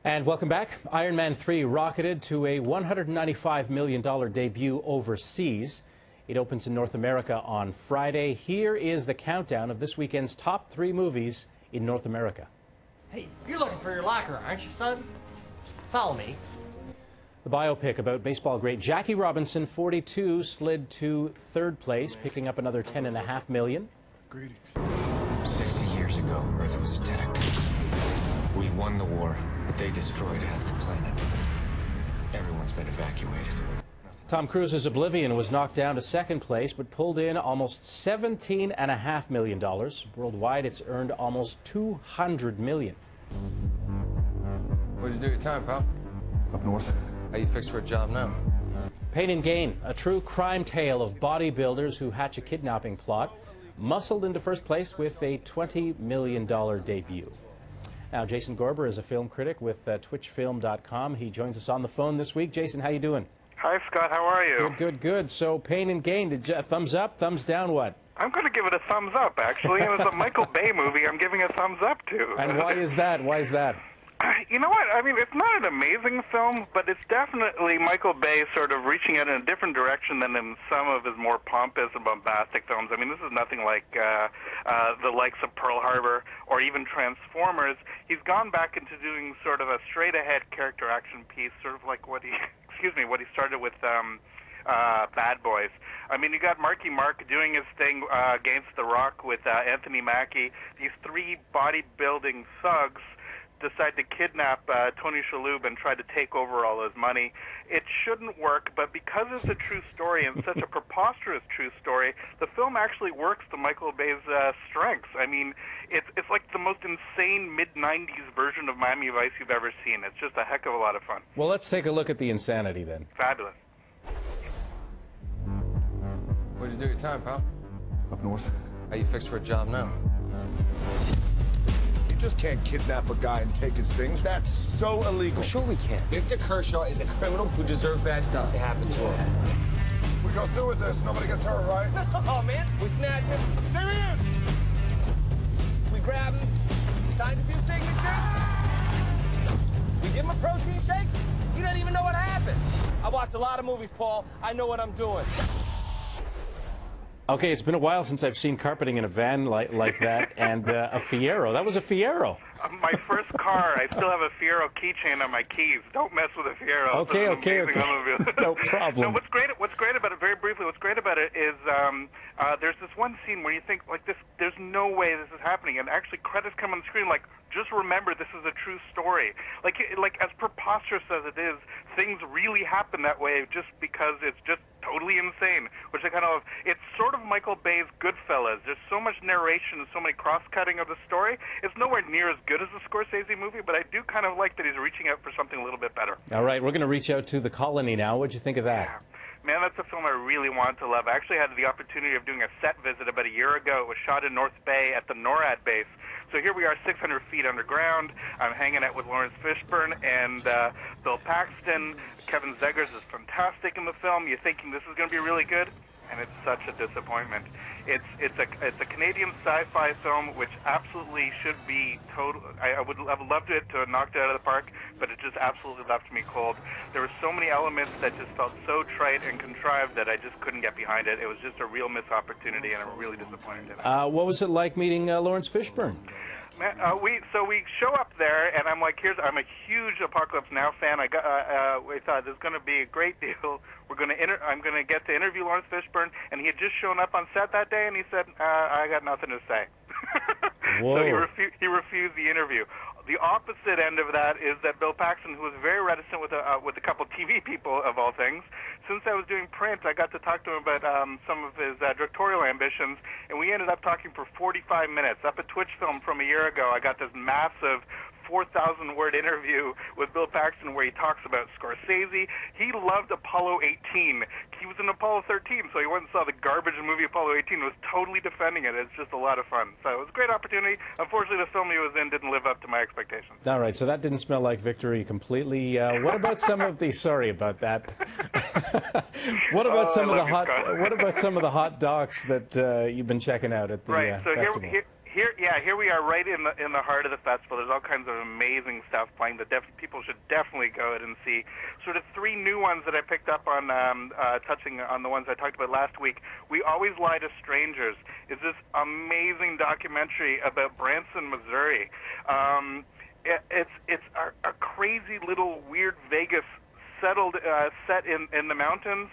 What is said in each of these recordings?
And welcome back. Iron Man 3 rocketed to a $195 million debut overseas. It opens in North America on Friday. Here is the countdown of this weekend's top 3 movies in North America. Hey, you're looking for your locker, aren't you, son? Follow me. The biopic about baseball great Jackie Robinson, 42, slid to 3rd place, picking up another $10.5 million. Greetings. 60 years ago, Earth was attacked. We won the war, but they destroyed half the planet. Everyone's been evacuated. Tom Cruise's Oblivion was knocked down to 2nd place, but pulled in almost $17.5 million. Worldwide, it's earned almost $200 million. Where'd you do your time, pal? Up north. How you fixed for a job now? Pain and Gain, a true crime tale of bodybuilders who hatch a kidnapping plot, muscled into 1st place with a $20 million debut. Now, Jason Gorber is a film critic with twitchfilm.com. He joins us on the phone this week. Jason, how you doing? Hi, Scott. How are you? Good, good, good. So, Pain and Gain, did you, thumbs up, thumbs down, what? I'm going to give it a thumbs up, actually. And it's a Michael Bay movie I'm giving a thumbs up to. And why is that? Why is that? You know what? I mean, it's not an amazing film, but it's definitely Michael Bay sort of reaching out in a different direction than in some of his more pompous and bombastic films. I mean, this is nothing like the likes of Pearl Harbor or even Transformers. He's gone back into doing sort of a straight-ahead character action piece, sort of like what he, what he started with Bad Boys. I mean, you got Marky Mark doing his thing against The Rock with Anthony Mackie. These 3 bodybuilding thugs decide to kidnap Tony Shalhoub and try to take over all his money. It shouldn't work, but because it's a true story and such a preposterous true story, the film actually works to Michael Bay's strengths. I mean, it's like the most insane mid-90s version of Miami Vice you've ever seen. It's just a heck of a lot of fun. Well, let's take a look at the insanity then. Fabulous. Where'd you do your time, pal? Up north. How you fixed for a job now? You just can't kidnap a guy and take his things. That's so illegal. Well, sure we can. Victor Kershaw is a criminal who deserves bad stuff to happen to him. We go through with this. Nobody gets hurt, right? Oh, man. We snatch him. There he is! We grab him. He signs a few signatures. We give him a protein shake. He doesn't even know what happened. I watched a lot of movies, Paul. I know what I'm doing. Okay, it's been a while since I've seen carpeting in a van like that, and a Fiero. That was a Fiero. My first car, I still have a Fiero keychain on my keys. Don't mess with a Fiero. Okay, okay. No problem. No, what's great about it, very briefly, what's great about it is there's this one scene where you think, like, there's no way this is happening, and actually credits come on the screen like, just remember this is a true story. Like as preposterous as it is, things really happen that way just because it's just totally insane, which I kind of love. It's sort of Michael Bay's Goodfellas. There's so much narration and so many cross-cutting of the story. It's nowhere near as good as the Scorsese movie, but I do kind of like that he's reaching out for something a little bit better. All right, we're going to reach out to The Colony now. What'd you think of that? Yeah. Man, that's a film I really wanted to love. I actually had the opportunity of doing a set visit about a year ago. It was shot in North Bay at the NORAD base. So here we are 600 feet underground. I'm hanging out with Lawrence Fishburne and Bill Paxton. Kevin Zegers is fantastic in the film. You're thinking this is going to be really good, and it's such a disappointment. It's a Canadian sci-fi film which absolutely should be total. I would have loved it to have knocked it out of the park, but it just absolutely left me cold. There were so many elements that just felt so trite and contrived that I just couldn't get behind it. It was just a real missed opportunity, and I'm really disappointed in it. What was it like meeting Lawrence Fishburne? Man, we show up there, and I'm like, I'm a huge Apocalypse Now fan. We thought this is going to be a great deal. I'm going to get to interview Lawrence Fishburne, and he had just shown up on set that day, and he said, I got nothing to say. Whoa. So he refused the interview. The opposite end of that is that Bill Paxton, who was very reticent with a couple TV people of all things, since I was doing print, I got to talk to him about some of his directorial ambitions, and we ended up talking for 45 minutes. Up at Twitch Film from a year ago, I got this massive 4,000-word interview with Bill Paxton where he talks about Scorsese. He loved Apollo 18. He was in Apollo 13, so he went and saw the garbage movie Apollo 18 and was totally defending it. It's just a lot of fun. So it was a great opportunity. Unfortunately, the film he was in didn't live up to my expectations. All right, so that didn't smell like victory completely. What about some of the? Sorry about that. What about some of the hot? What about some of the hot docs that you've been checking out at the right. So festival? Here we are, right in the heart of the festival. There's all kinds of amazing stuff playing that people should definitely go out and see. Sort of 3 new ones that I picked up on, touching on the ones I talked about last week. We Always Lie to Strangers is this amazing documentary about Branson, Missouri. It's a crazy little weird Vegas set in the mountains.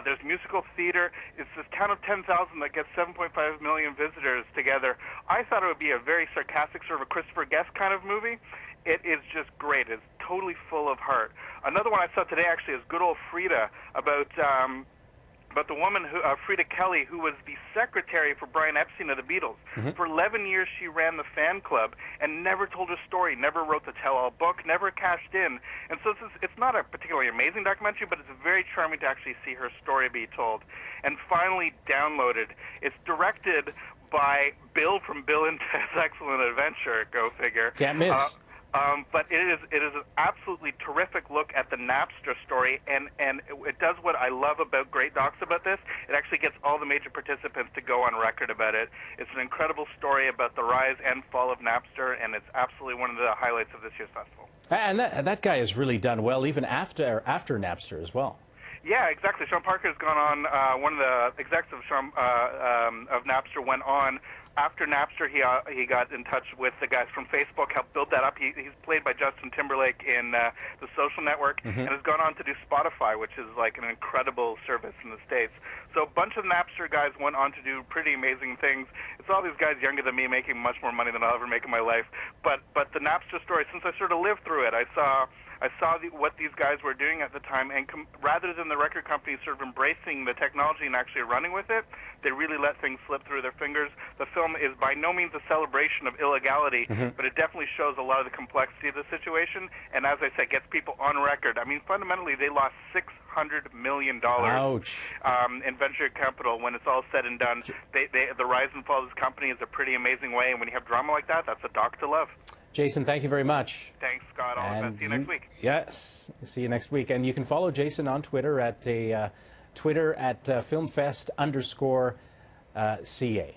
There's musical theater. It's this town of 10,000 that gets 7.5 million visitors together. I thought it would be a very sarcastic, sort of a Christopher Guest kind of movie. It is just great. It's totally full of heart. Another one I saw today actually is Good Old Frida, about the woman, Frida Kelly, who was the secretary for Brian Epstein of the Beatles. For 11 years, she ran the fan club and never told her story, never wrote the tell-all book, never cashed in. And so it's not a particularly amazing documentary, but it's very charming to actually see her story be told. And finally, Downloaded. It's directed by Bill from Bill and Ted's Excellent Adventure, go figure. Can't miss. But it is an absolutely terrific look at the Napster story, and it does what I love about great docs about this. It actually gets all the major participants to go on record about it. It's an incredible story about the rise and fall of Napster, and it's absolutely one of the highlights of this year's festival. And that guy has really done well, even after Napster as well. Yeah, exactly. Sean Parker's gone on. One of the execs of Napster went on. After Napster, he got in touch with the guys from Facebook, helped build that up. He's played by Justin Timberlake in The Social Network, and has gone on to do Spotify, which is like an incredible service in the States. So a bunch of Napster guys went on to do pretty amazing things. It's all these guys younger than me making much more money than I'll ever make in my life. But the Napster story, since I sort of lived through it, I saw what these guys were doing at the time, and rather than the record companies sort of embracing the technology and actually running with it, they really let things slip through their fingers. The film is by no means a celebration of illegality, but it definitely shows a lot of the complexity of the situation, and as I said, gets people on record. I mean, fundamentally, they lost $600 million in venture capital when it's all said and done. The rise and fall of this company is a pretty amazing way, and when you have drama like that, that's a doc to love. Jason, thank you very much. Thanks, Scott. All the best. See you next week. Yes, see you next week. And you can follow Jason on Twitter at Filmfest_CA.